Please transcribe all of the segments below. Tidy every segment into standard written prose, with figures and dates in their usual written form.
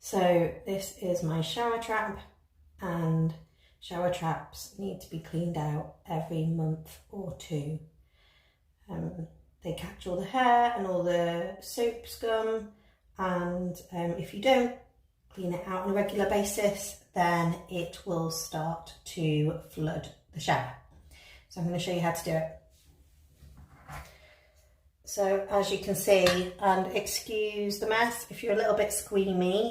So this is my shower trap, and shower traps need to be cleaned out every month or two. They catch all the hair and all the soap scum, and if you don't clean it out on a regular basis, then it will start to flood the shower. So I'm going to show you how to do it. So as you can see, and excuse the mess, if you're a little bit squeamish,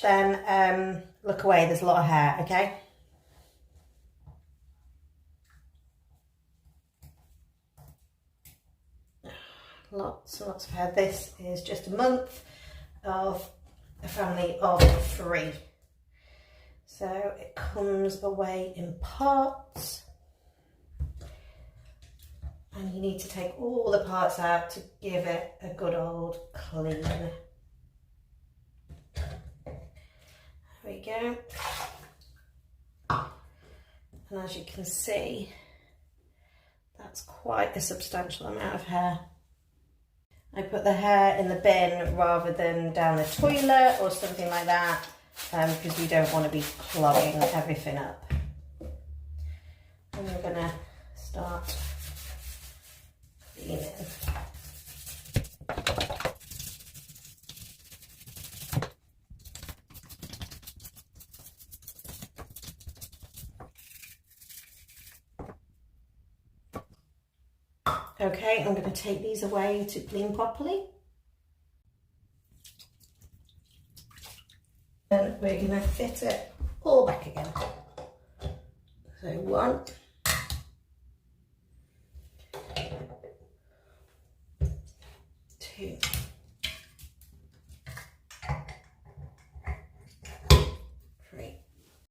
then look away, there's a lot of hair, okay? Lots and lots of hair. This is just a month of a family of 3. So it comes away in parts. And you need to take all the parts out to give it a good old clean. There we go. And as you can see, that's quite a substantial amount of hair. I put the hair in the bin rather than down the toilet or something like that, because we don't want to be clogging everything up. And we're going to start cleaning. Okay, I'm going to take these away to clean properly. And we're going to fit it all back again. So 1, 2,